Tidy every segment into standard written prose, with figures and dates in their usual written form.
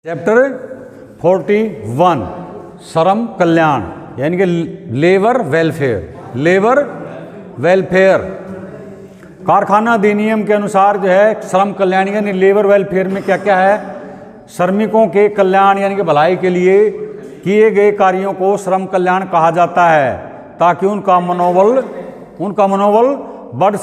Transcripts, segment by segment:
Chapter 41 श्रम कल्याण यानी कि लेबर वेलफेयर। कारखाना अधिनियम के अनुसार जो है श्रम कल्याण यानी लेबर वेलफेयर में क्या क्या है, श्रमिकों के कल्याण यानी कि भलाई के लिए किए गए कार्यों को श्रम कल्याण कहा जाता है, ताकि उनका मनोबल बढ़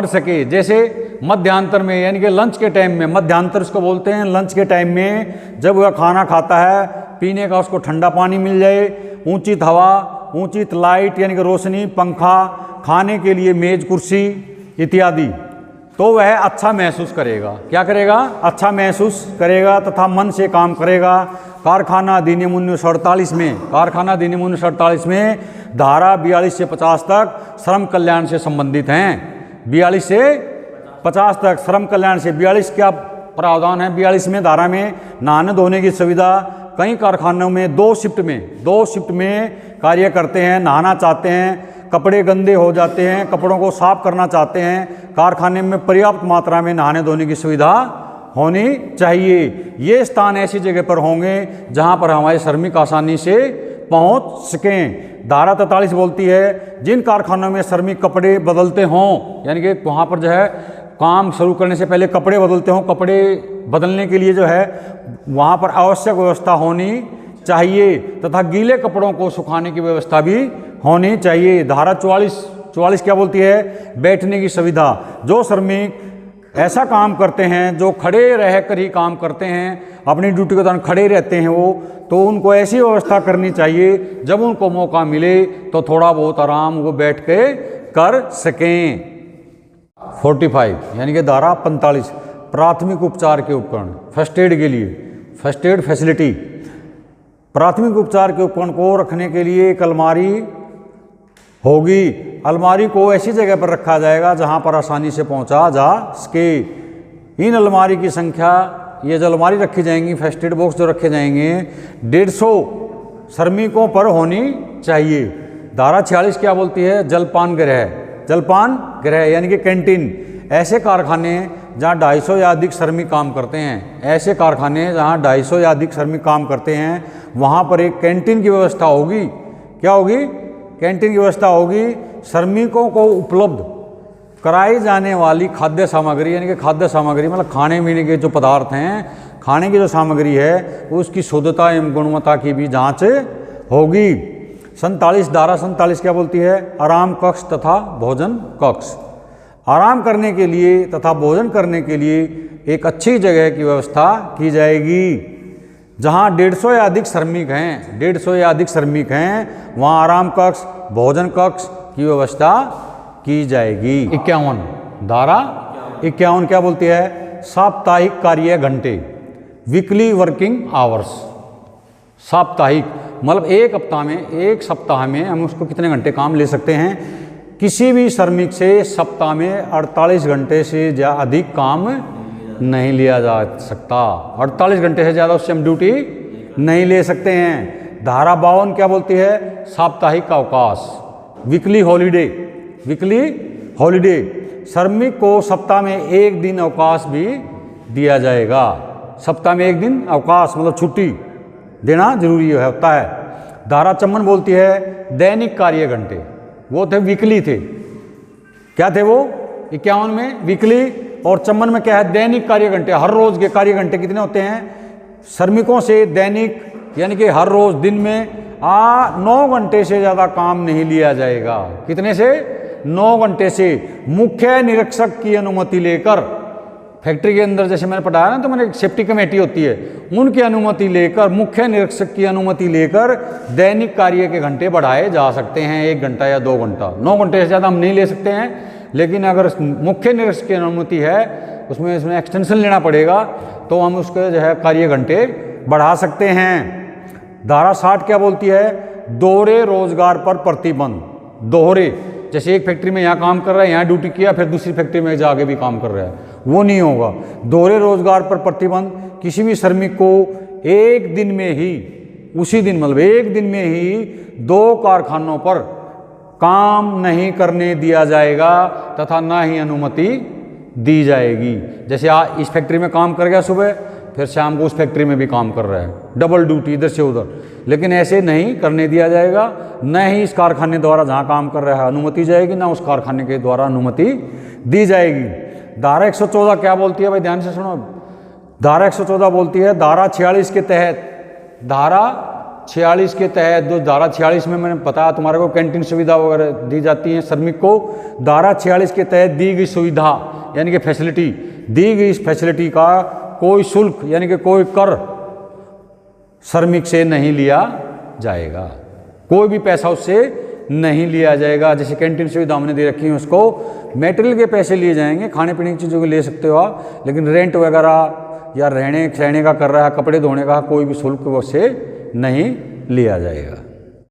सके। जैसे मध्यांतर में यानी कि लंच के टाइम में, मध्यांतर उसको बोलते हैं, लंच के टाइम में जब वह खाना खाता है, पीने का उसको ठंडा पानी मिल जाए, ऊंचित हवा, ऊंचित लाइट यानी कि रोशनी, पंखा, खाने के लिए मेज कुर्सी इत्यादि, तो वह अच्छा महसूस करेगा। क्या करेगा? अच्छा महसूस करेगा तथा मन से काम करेगा। कारखाना अधिनियम 1948 में धारा 42 से 50 तक श्रम कल्याण से संबंधित हैं। 42 से 50 तक श्रम कल्याण से 42 क्या प्रावधान है? 42 में धारा में नहाने धोने की सुविधा कई कारखानों में दो शिफ्ट में कार्य करते हैं। नहाना चाहते हैं, कपड़े गंदे हो जाते हैं, कपड़ों को साफ करना चाहते हैं, कारखाने में पर्याप्त मात्रा में नहाने धोने की सुविधा होनी चाहिए। ये स्थान ऐसी जगह पर होंगे जहां पर हमारे श्रमिक आसानी से पहुंच सकें। धारा 43 बोलती है जिन कारखानों में श्रमिक कपड़े बदलते हों, यानी कि वहाँ पर जो है काम शुरू करने से पहले कपड़े बदलते हों, कपड़े बदलने के लिए जो है वहाँ पर आवश्यक व्यवस्था होनी चाहिए तथा गीले कपड़ों को सुखाने की व्यवस्था भी होनी चाहिए। धारा 44 क्या बोलती है? बैठने की सुविधा। जो श्रमिक ऐसा काम करते हैं, जो खड़े रहकर ही काम करते हैं, अपनी ड्यूटी के दौरान खड़े रहते हैं तो उनको ऐसी व्यवस्था करनी चाहिए जब उनको मौका मिले तो थोड़ा बहुत आराम वो बैठ के कर सकें। 45 यानी कि धारा 45 प्राथमिक उपचार के उपकरण, फर्स्ट एड के लिए, फर्स्ट एड फैसिलिटी। प्राथमिक उपचार के उपकरण को रखने के लिए एक अलमारी होगी। अलमारी को ऐसी जगह पर रखा जाएगा जहां पर आसानी से पहुंचा जा सके। इन अलमारी की संख्या, ये जो अलमारी रखी जाएंगी, फर्स्ट एड बॉक्स जो रखे जाएंगे, 150 श्रमिकों पर होनी चाहिए। धारा 46 क्या बोलती है? जलपान गृह यानी कि कैंटीन। ऐसे कारखाने जहाँ 250 या अधिक श्रमिक काम करते हैं, वहाँ पर एक कैंटीन की व्यवस्था होगी। क्या होगी? कैंटीन की व्यवस्था होगी। श्रमिकों को उपलब्ध कराई जाने वाली खाद्य सामग्री यानी कि खाद्य सामग्री मतलब खाने पीने के जो पदार्थ हैं, खाने की जो सामग्री है उसकी शुद्धता एवं गुणवत्ता की भी जांच होगी। 47 धारा 47 क्या बोलती है? आराम कक्ष तथा भोजन कक्ष। आराम करने के लिए तथा भोजन करने के लिए एक अच्छी जगह की व्यवस्था की जाएगी। जहाँ 150 या अधिक श्रमिक हैं, वहाँ आराम कक्ष, भोजन कक्ष की व्यवस्था की जाएगी। 51 धारा 51 क्या बोलती है? साप्ताहिक कार्य घंटे, वीकली वर्किंग आवर्स। साप्ताहिक मतलब एक सप्ताह में हम उसको कितने घंटे काम ले सकते हैं? किसी भी श्रमिक से सप्ताह में 48 घंटे से अधिक काम नहीं लिया जा सकता। 48 घंटे से ज़्यादा उससे हम ड्यूटी नहीं ले सकते हैं। धारा 52 क्या बोलती है? साप्ताहिक अवकाश, वीकली हॉलीडे। श्रमिक को सप्ताह में एक दिन अवकाश भी दिया जाएगा। सप्ताह में एक दिन अवकाश मतलब छुट्टी देना जरूरी होता है। धारा 54 बोलती है दैनिक कार्य घंटे, वो थे वीकली थे। क्या थे वो? 51 में वीकली और 54 में क्या है? दैनिक कार्य घंटे। हर रोज के कार्य घंटे कितने होते हैं? श्रमिकों से दैनिक यानी कि हर रोज दिन में 9 घंटे से ज़्यादा काम नहीं लिया जाएगा। कितने से? 9 घंटे से। मुख्य निरीक्षक की अनुमति लेकर, फैक्ट्री के अंदर जैसे मैंने पढ़ाया ना, तो मैंने एक सेफ्टी कमेटी होती है, उनकी अनुमति लेकर, मुख्य निरीक्षक की अनुमति लेकर दैनिक कार्य के घंटे बढ़ाए जा सकते हैं। 1 घंटा या 2 घंटा। 9 घंटे से ज़्यादा हम नहीं ले सकते हैं, लेकिन अगर मुख्य निरीक्षक की अनुमति है, उसमें एक्सटेंशन लेना पड़ेगा, तो हम उसके जो है कार्य घंटे बढ़ा सकते हैं। धारा 60 क्या बोलती है? दोहरे रोजगार पर प्रतिबंध। दोहरे, जैसे एक फैक्ट्री में यहाँ काम कर रहा है, यहाँ ड्यूटी किया, फिर दूसरी फैक्ट्री में जाके भी काम कर रहा है, वो नहीं होगा। दोहरे रोजगार पर प्रतिबंध। किसी भी श्रमिक को एक दिन में ही, उसी दिन मतलब एक दिन में ही 2 कारखानों पर काम नहीं करने दिया जाएगा तथा ना ही अनुमति दी जाएगी। जैसे इस फैक्ट्री में काम कर गया सुबह, फिर शाम को उस फैक्ट्री में भी काम कर रहा है, डबल ड्यूटी इधर से उधर। लेकिन ऐसे नहीं करने दिया जाएगा, न ही इस कारखाने द्वारा जहाँ काम कर रहा है अनुमति जाएगी, ना उस कारखाने के द्वारा अनुमति दी जाएगी। धारा 114 क्या बोलती है भाई, ध्यान से सुनो। धारा 114 बोलती है, धारा 46 के तहत, धारा 46 के तहत, जो धारा 46 में मैंने बताया तुम्हारे को कैंटीन सुविधा वगैरह दी जाती है श्रमिक को, धारा 46 के तहत दी गई सुविधा यानी कि फैसिलिटी, दी गई इस फैसिलिटी का कोई शुल्क यानी कि कोई कर श्रमिक से नहीं लिया जाएगा, कोई भी पैसा उससे नहीं लिया जाएगा। जैसे कैंटीन सुविधा हमने दे रखी है, उसको मेटेरियल के पैसे लिए जाएंगे, खाने पीने की चीज़ों के ले सकते हो आप, लेकिन रेंट वगैरह या रहने सहने का कर रहा है, कपड़े धोने का कोई भी शुल्क उससे नहीं लिया जाएगा।